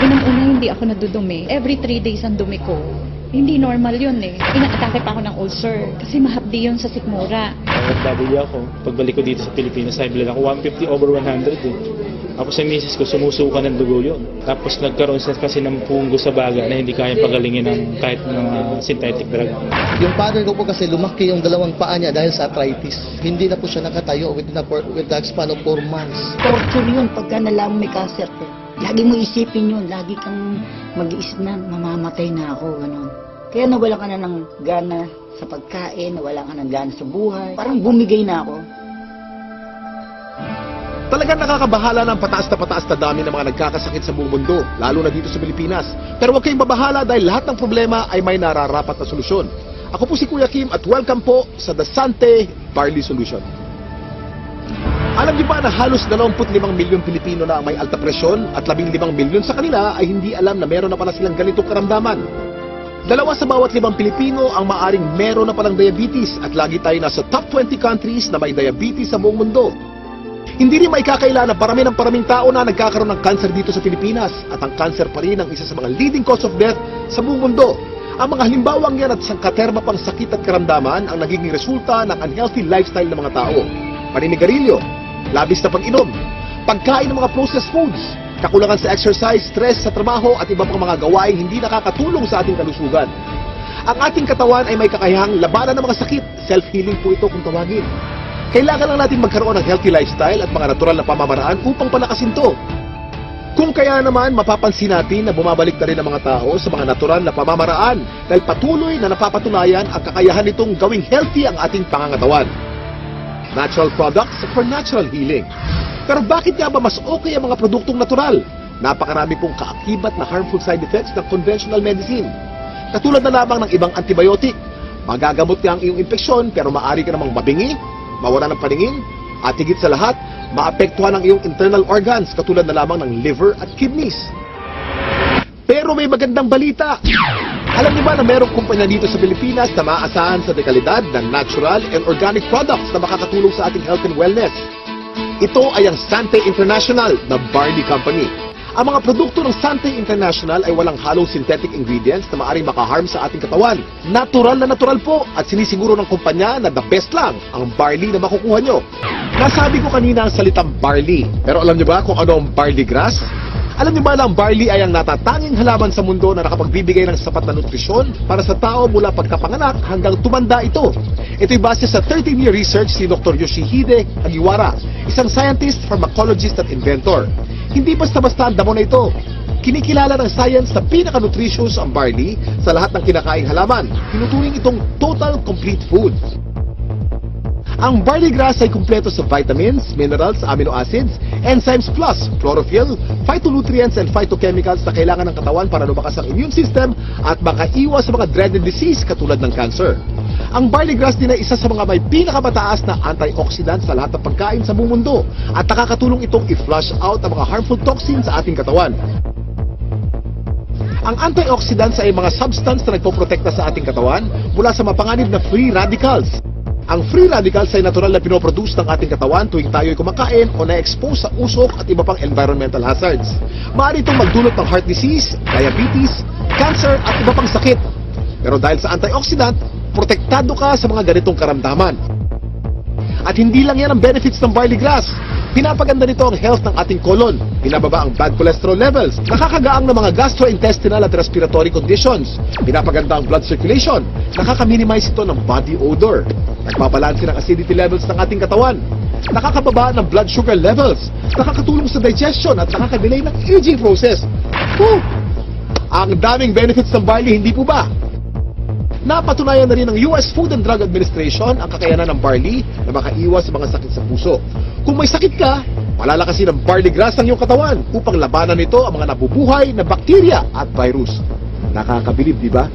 Unang-una, hindi ako nadudumi. Every 3 days ang dumi ko. Hindi normal yun eh. Inaatake pa ako ng ulcer kasi mahapdi yun sa sikmura. OFW ako. Pagbalik ko dito sa Pilipinas, high blood ako 150/100 eh. Tapos sa misis ko, sumusuka ng dugo yun. Tapos nagkaroon siya kasi ng punggo sa baga na hindi kayang pagalingin ng kahit mga synthetic drug. Yung father ko po kasi lumaki yung dalawang paa niya dahil sa arthritis. Hindi na po siya nakatayo with the span of 4 months. Torture yun pagka nalaman may cancer ko. Lagi mo isipin yun, lagi kang mag-iisip na mamamatay na ako, gano'n. Kaya nawala ka na ng gana sa pagkain, nawala ka ng gana sa buhay. Parang bumigay na ako. Talagang nakakabahala ng pataas na dami ng mga nagkakasakit sa buong mundo, lalo na dito sa Pilipinas. Pero huwag kayong mabahala dahil lahat ng problema ay may nararapat na solusyon. Ako po si Kuya Kim at welcome po sa The Sante Barley Solution. Alam niyo ba na halos 25 milyong Pilipino na ang may alta presyon at 15 milyon sa kanila ay hindi alam na meron na pala silang ganitong karamdaman? 2 sa bawat 5 Pilipino ang maaring meron na palang diabetes at lagi tayo nasa top 20 countries na may diabetes sa buong mundo. Hindi rin maikakaila na paraming tao na nagkakaroon ng cancer dito sa Pilipinas at ang cancer pa rin ang isa sa mga leading cause of death sa buong mundo. Ang mga halimbawang yan at sangkaterma pang sakit at karamdaman ang nagiging resulta ng unhealthy lifestyle ng mga tao. Paninigarilyo, labis na pag-inom, pagkain ng mga processed foods, kakulangan sa exercise, stress sa trabaho at iba pang mga gawaing hindi nakakatulong sa ating kalusugan. Ang ating katawan ay may kakayahang labanan ng mga sakit. Self-healing po ito kung tawagin. Kailangan lang natin magkaroon ng healthy lifestyle at mga natural na pamamaraan upang palakasin ito. Kung kaya naman, mapapansin natin na bumabalik na rin ang mga tao sa mga natural na pamamaraan dahil patuloy na napapatunayan ang kakayahan nitong gawing healthy ang ating pangangatawan. Natural products for natural healing. Pero bakit nga ba mas okay ang mga produktong natural? Napakarami pong kaakibat na harmful side effects ng conventional medicine. Katulad na lamang ng ibang antibiotic. Magagamot nga ang iyong infeksyon pero maaari ka namang mabingi, mawala ng paningin, at higit sa lahat, maapektuhan ang iyong internal organs katulad na lamang ng liver at kidneys. Pero may magandang balita. Alam niyo ba na mayroong kumpanya dito sa Pilipinas na maaasahan sa dekalidad ng natural and organic products na makakatulong sa ating health and wellness? Ito ay ang Sante International na barley company. Ang mga produkto ng Sante International ay walang halong synthetic ingredients na maaaring makaharm sa ating katawan. Natural na natural po at sinisiguro ng kumpanya na the best lang ang barley na makukuha nyo. Nasabi ko kanina ang salitang barley. Pero alam niyo ba kung ano ang barley grass? Alam niyo ba na ang barley ay ang natatanging halaman sa mundo na nakapagbibigay ng sapat na nutrisyon para sa tao mula pagkapanganak hanggang tumanda ito? Ito'y base sa 13-year research ni Dr. Yoshihide Hagiwara, isang scientist, pharmacologist at inventor. Hindi basta-basta ang damo na ito. Kinikilala ng science na pinaka-nutritious ang barley sa lahat ng kinakaing halaman. Tinuturing itong total complete food. Ang barley grass ay kumpleto sa vitamins, minerals, amino acids, enzymes plus chlorophyll, phytonutrients and phytochemicals na kailangan ng katawan para lumakas ang immune system at makaiwas sa mga dreaded disease katulad ng cancer. Ang barley grass din ay isa sa mga may pinakamataas na antioxidant sa lahat ng pagkain sa buong mundo at nakakatulong itong i-flush out ang mga harmful toxins sa ating katawan. Ang antioxidants ay mga substance na nagpoprotekta sa ating katawan mula sa mapanganib na free radicals. Ang free radicals ay natural na pinoproduce ng ating katawan tuwing tayo'y kumakain o na-expose sa usok at iba pang environmental hazards. Maaari itong magdulot ng heart disease, diabetes, cancer at iba pang sakit. Pero dahil sa antioxidant, protektado ka sa mga ganitong karamdaman. At hindi lang yan ang benefits ng barley grass. Pinapaganda nito ang health ng ating colon. Pinababa ang bad cholesterol levels. Nakakagaang ng mga gastrointestinal at respiratory conditions. Pinapaganda ang blood circulation. Nakaka-minimize ito ng body odor. Nagbabalanse ng acidity levels ng ating katawan. Nakakababa ng blood sugar levels. Nakakatulong sa digestion at nakaka-delay ng aging process. Whew! Ang daming benefits ng barley, hindi po ba? Napatunayan na rin ng US Food and Drug Administration ang kakayanan ng barley na makaiwas sa mga sakit sa puso. Kung may sakit ka, malalakasin ng barley grass ang iyong katawan upang labanan nito ang mga nabubuhay na bakterya at virus. Nakakabilib, di ba?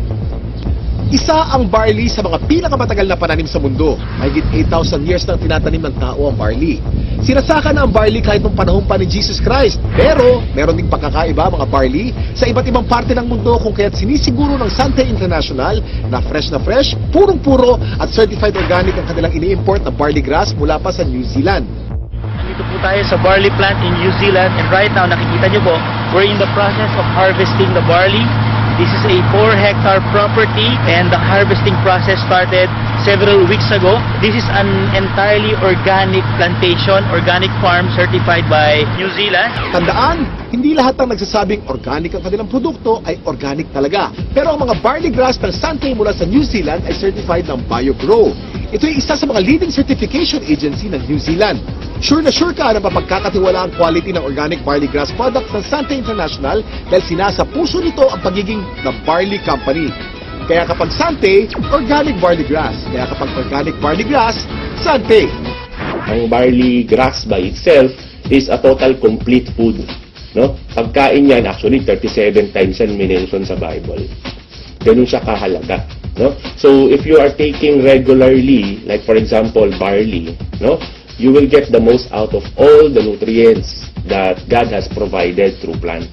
Isa ang barley sa mga pinakamatagal na pananim sa mundo. Mahigit 8,000 years nang tinatanim ng tao ang barley. Sinasaka na ang barley kahit nung panahon pa ni Jesus Christ. Pero, meron ding pagkakaiba mga barley sa iba't ibang parte ng mundo kung kaya't sinisiguro ng Sante International na fresh, purong-puro at certified organic ang kanilang ini-import na barley grass mula pa sa New Zealand. Nandito po tayo sa barley plant in New Zealand and right now nakikita nyo po We're in the process of harvesting the barley. This is a 4-hectare property and the harvesting process started several weeks ago. This is an entirely organic plantation, organic farm certified by New Zealand. Tandaan, hindi lahat ng nagsasabing organic ang kanilang produkto ay organic talaga. Pero ang mga barley grass ng Sante mula sa New Zealand ay certified ng BioGrow. Ito ay isa sa mga leading certification agency ng New Zealand. Sure na sure ka na mapagkakatiwala ang quality ng organic barley grass products ng Sante International dahil sinasa puso nito ang pagiging The Barley Company. Kaya kapag Sante, organic barley grass. Kaya kapag organic barley grass, Sante. Ang barley grass by itself is a total complete food. No? Pagkain yan, actually 37 times yan minention sa Bible. Ganun siya kahalaga. No? So if you are taking regularly, like for example barley, no, you will get the most out of all the nutrients that God has provided through plants.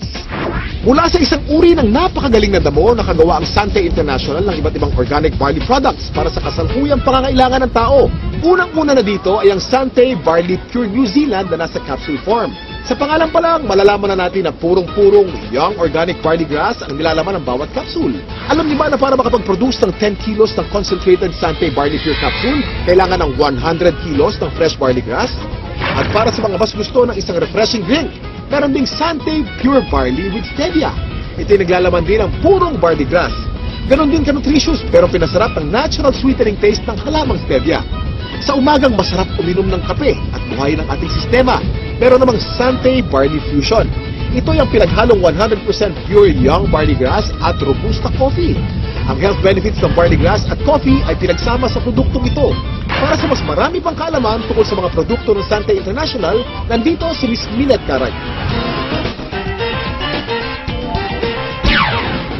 Mula sa isang uri ng napakagaling na damo, nakagawa ang Sante International ng iba't ibang organic barley products para sa kasalukuyang pangangailangan ng tao. Unang-una na dito ay ang Sante Barley Pure New Zealand na nasa capsule form. Sa pangalan pa lang, malalaman na natin na purong-purong young organic barley grass ang nilalaman ng bawat capsule. Alam niyo ba na para makapag-produce ng 10 kilos ng concentrated Sante Barley Pure capsule, kailangan ng 100 kilos ng fresh barley grass? At para sa mga mas gusto ng isang refreshing drink, meron ding Sante Pure Barley with Stevia. Ito'y naglalaman din ng purong barley grass. Ganon din ka-nutritious pero pinasarap ng natural sweetening taste ng halamang Stevia. Sa umagang masarap uminom ng kape at buhayin ang ating sistema. Meron namang Sante Barley Fusion. Ito yung pinaghalong 100% pure young barley grass at robusta coffee. Ang health benefits ng barley grass at coffee ay pinagsama sa produktong ito. Para sa mas marami pang kaalaman tungkol sa mga produkto ng Sante International, nandito si Miss Minette Caray.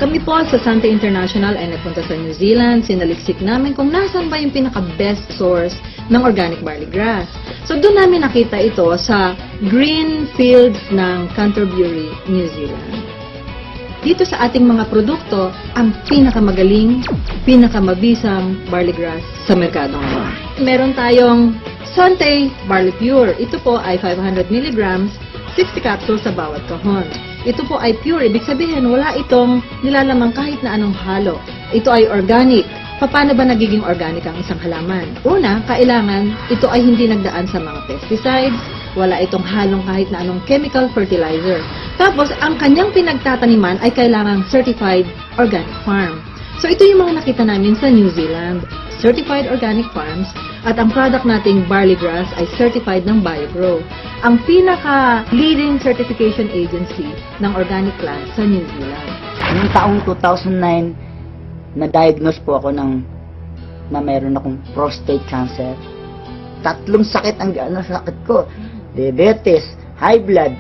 Kami po sa Sante International ay nagpunta sa New Zealand. Sinaliksik namin kung nasan ba yung pinaka-best source ng organic barley grass. So doon namin nakita ito sa green fields ng Canterbury, New Zealand. Dito sa ating mga produkto, ang pinakamagaling, pinakamabisang barley grass sa merkado ngayon. Meron tayong Sante Barley Pure. Ito po ay 500 mg, 60 capsules sa bawat kahon. Ito po ay pure, ibig sabihin wala itong nilalamang kahit na anong halo. Ito ay organic. Paano ba nagiging organic ang isang halaman? Una, kailangan ito ay hindi nagdaan sa mga pesticides, wala itong halong kahit na anong chemical fertilizer. Tapos, ang kanyang pinagtataniman ay kailangang certified organic farm. So, ito yung mga nakita namin sa New Zealand. Certified organic farms at ang product nating barley grass ay certified ng BioGrow. Ang pinaka-leading certification agency ng organic plants sa New Zealand. Noong taong 2009, na-diagnose po ako na mayroon akong prostate cancer. 3 sakit ang sakit ko. Diabetes, high blood,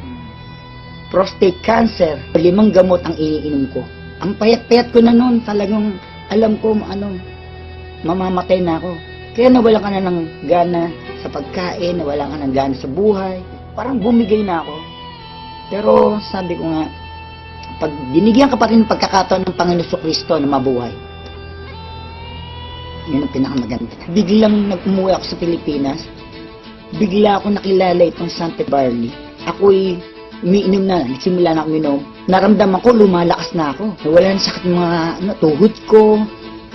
prostate cancer. 5 gamot ang iniinom ko. Ang payat-payat ko na noon, talagang alam ko mamamatay na ako. Kaya nawala ka na ng gana sa pagkain, nawala ka ng gana sa buhay. Parang bumigay na ako. Pero sabi ko nga, pag binigyan ka pa rin ng pagkakataon ng Panginoon Kristo na mabuhay, yun ang pinakamaganda. Biglang nag-umuwi ako sa Pilipinas, bigla ako nakilala itong Sante Barley. Ako'y umiinom na, nagsimula na ako minom. Naramdaman ko, lumalakas na ako. Wala na sakit mga tuhod ko,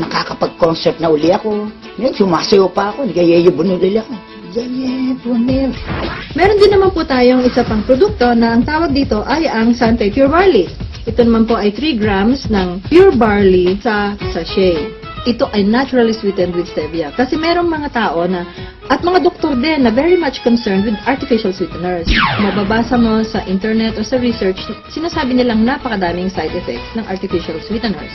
nakakapag-concert na uli ako. Ngayon, sumasayo pa ako, nagayayabon ulit ako. Meron din naman po tayong isa pang produkto na ang tawag dito ay ang Sante Pure Barley. Ito naman po ay 3 grams ng pure barley sa sachet. Ito ay naturally sweetened with stevia. Kasi merong mga tao na, at mga doktor din na very much concerned with artificial sweeteners. Mababasa mo sa internet o sa research, sinasabi nilang napakadaming side effects ng artificial sweeteners.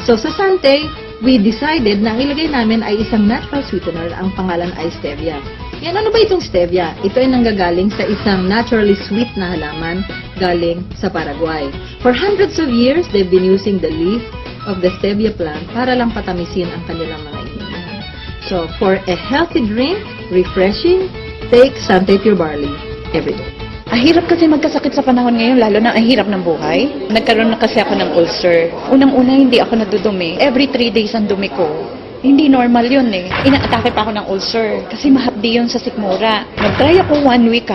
So sa Sante, we decided na ang ilagay namin ay isang natural sweetener, ang pangalan ay stevia. Yan, ano ba itong stevia? Ito ay nanggagaling sa isang naturally sweet na halaman galing sa Paraguay. For hundreds of years, they've been using the leaf of the stevia plant para lang patamisin ang kanilang mga inuman. So, for a healthy drink, refreshing, take Sante Pure Barley every day. Ang hirap kasi magkasakit sa panahon ngayon, lalo na ang hirap ng buhay. Nagkaroon na kasi ako ng ulcer. Unang-una, hindi ako nadudumi. Every 3 days ang dumi ko. Hindi normal yun eh. Inaatake pa ako ng ulcer kasi mahapdi yun sa sikmura. Nag-try ako 1 week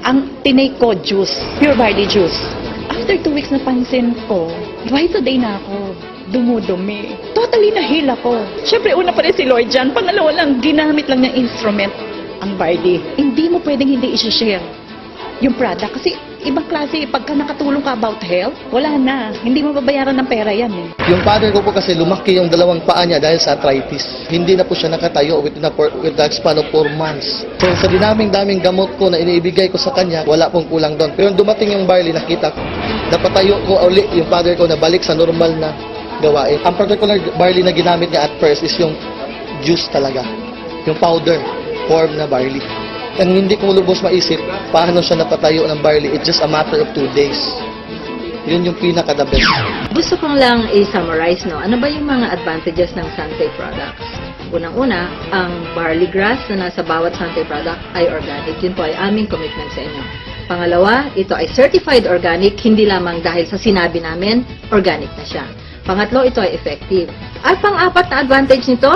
ang tinake ko juice, pure barley juice. After 2 weeks napansin ko, twice a day na ako dumudumi. Totally nahil ako. Siyempre, una pa rin si Lloyd dyan. Pangalawa lang, ginamit lang niyang instrument ang Barley. Hindi mo pwedeng hindi i-share yung product. Kasi ibang klase, pagka nakatulong ka about health, wala na. Hindi mo babayaran ng pera yan eh. Yung father ko po kasi lumaki yung dalawang paa niya dahil sa arthritis. Hindi na po siya nakatayo with the span of 4 months. So sa daming gamot ko na iniibigay ko sa kanya, wala pong kulang doon. Pero dumating yung Barley, nakita ko, napatayo ko uli yung father ko na balik sa normal na gawain. Ang particular Barley na ginamit niya at first is yung juice talaga. Yung powder form na Barley. Ang hindi ko lubos maisip, paano siya napatayo ng Barley, it's just a matter of 2 days. Yun yung pinaka-the best. Gusto kong lang i-summarize, no? Ano ba yung mga advantages ng Sante products? Unang-una, ang barley grass na nasa bawat Sante product ay organic. Yun po ay aming commitment sa inyo. Pangalawa, ito ay certified organic, hindi lamang dahil sa sinabi namin, organic na siya. Pangatlo, ito ay effective. At pang-apat na advantage nito,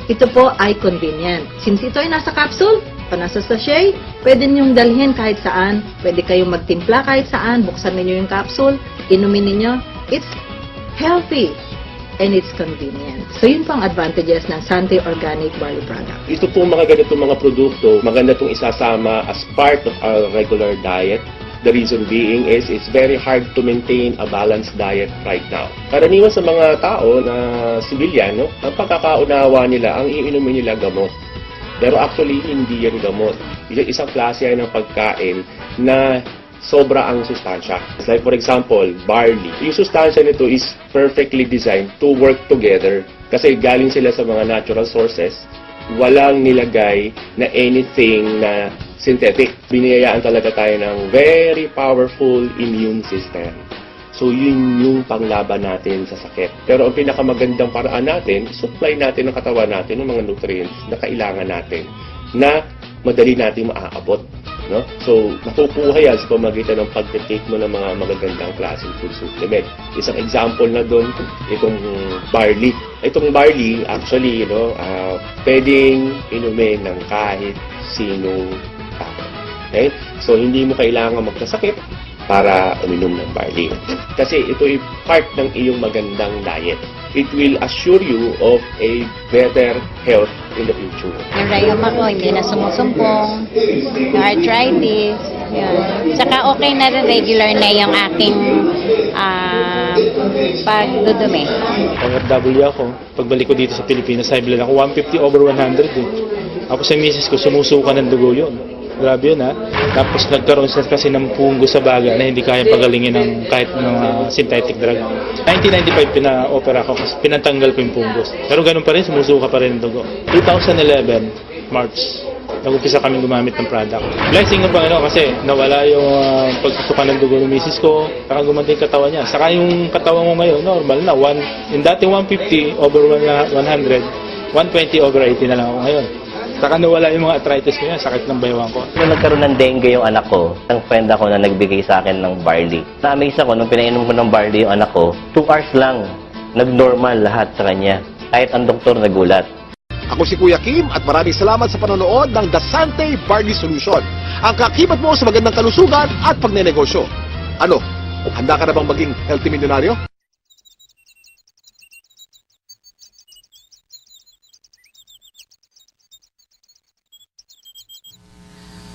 ito po ay convenient. Since ito ay nasa capsule, o nasa sachet, pwede niyong dalhin kahit saan, pwede kayong magtimpla kahit saan, buksan niyo yung capsule, inumin niyo. It's healthy and it's convenient. So yun pang advantages ng Sante Organic Barley product. Ito po mga ganitong mga produkto, maganda itong isasama as part of our regular diet. The reason being is it's very hard to maintain a balanced diet right now. Karaniwan sa mga tao na civilian, no, ang pagkakaunawa nila, ang iinumin nila gamot. Pero actually, hindi yan gamot. Isang klase yan ng pagkain na sobra ang sustansya. Like for example, barley. Yung sustansya nito is perfectly designed to work together. Kasi galing sila sa mga natural sources. Walang nilagay na anything na synthetic. Biniyayaan talaga tayo ng very powerful immune system. So, yun yung panglaban natin sa sakit. Pero ang pinakamagandang paraan natin, supply natin ng katawan natin ng mga nutrients na kailangan natin na madali natin maaabot. No? So, makukuha yan sa pamagitan ng pag-take mo ng mga magagandang klaseng food supplement. Isang example na doon, itong barley. Itong barley, actually, pwedeng inumin ng kahit sinong tao. Okay? So, hindi mo kailangan magkasakit para uminom ng barley. Kasi ito ay part ng iyong magandang diet. It will assure you of a better health in the future. Yung rayuma ko, hindi na sumusumpong. Yung arthritis. Yun. Saka okay na rin, regular na yung aking pagdudumi. Pang-FW ako. Pagbalik ko dito sa Pilipinas, high blood ako 150/100 eh. Tapos sa misis ko, sumusuka ng dugo yun. Grabe yun ha. Tapos nagkaroon siya kasi ng punggo sa baga na hindi kayang pagalingin ng kahit ng synthetic drug. 1995 pina-opera ko kasi pinatanggal ko yung punggos. Pero ganun pa rin, sumusuka pa rin ng dugo. 2011, March, nag-umpisa kami gumamit ng product. Blessing ng Panginoon kasi nawala yung pagsusuka ng dugo ng misis ko, saka gumanda yung katawan niya. Saka yung katawan mo ngayon, normal na. Yung dati 150/100, 120/80 na lang ako ngayon. Saka nawala yung mga arthritis ko yan, sakit ng baywang ko. Nung nagkaroon ng dengue yung anak ko, ang friend ako na nagbigay sa akin ng barley. Na-amaze ako, nung pinainom ko ng barley yung anak ko, 2 hours lang, nag-normal lahat sa kanya. Kahit ang doktor nagulat. Ako si Kuya Kim at maraming salamat sa panonood ng The Sante Barley Solution. Ang kakibat mo sa magandang kalusugan at pagnenegosyo. Ano? Handa ka na bang maging healthy milyonaryo?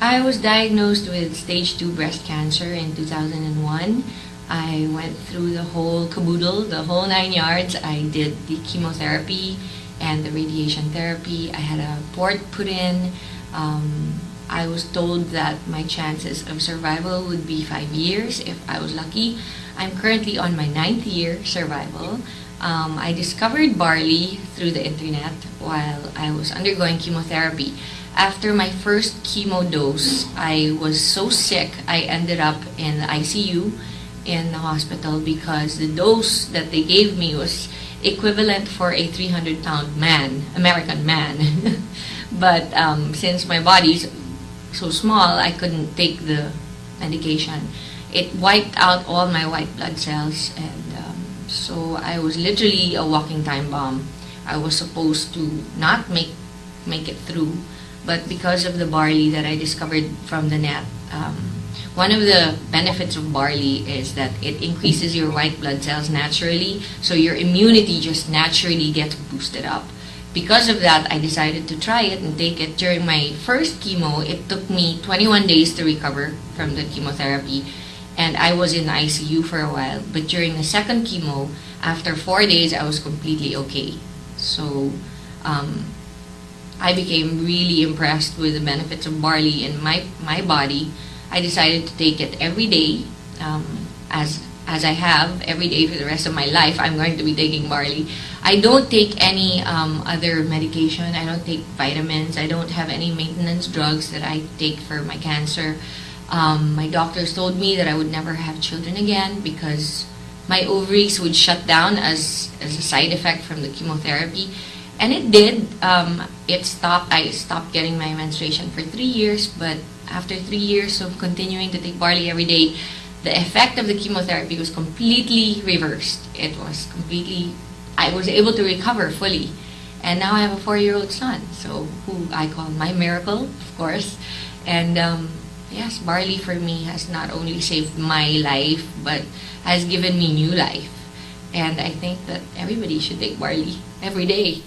I was diagnosed with stage 2 breast cancer in 2001. I went through the whole caboodle, the whole 9 yards. I did the chemotherapy and the radiation therapy. I had a port put in. I was told that my chances of survival would be 5 years if I was lucky. I'm currently on my 9th year survival. I discovered barley through the internet while I was undergoing chemotherapy. After my first chemo dose, I was so sick, I ended up in the ICU in the hospital because the dose that they gave me was equivalent for a 300-pound man, American man. But since my body's so small, I couldn't take the medication. It wiped out all my white blood cells, and so I was literally a walking time bomb. I was supposed to not make it through. But because of the barley that I discovered from the net, One of the benefits of barley is that it increases your white blood cells naturally, so your immunity just naturally gets boosted up. Because of that, I decided to try it and take it. During my first chemo, it took me 21 days to recover from the chemotherapy, and I was in the ICU for a while. But during the second chemo, after 4 days, I was completely okay. So I became really impressed with the benefits of barley in my body. I decided to take it every day, as I have every day for the rest of my life. I'm going to be taking barley. I don't take any other medication. I don't take vitamins. I don't have any maintenance drugs that I take for my cancer. My doctors told me that I would never have children again because my ovaries would shut down as a side effect from the chemotherapy. And it did. It stopped. I stopped getting my menstruation for 3 years, but after 3 years of continuing to take barley every day, the effect of the chemotherapy was completely reversed. It was completely, I was able to recover fully. And now I have a 4-year-old son, so who I call my miracle, of course. And yes, barley for me has not only saved my life, but has given me new life. And I think that everybody should take barley every day.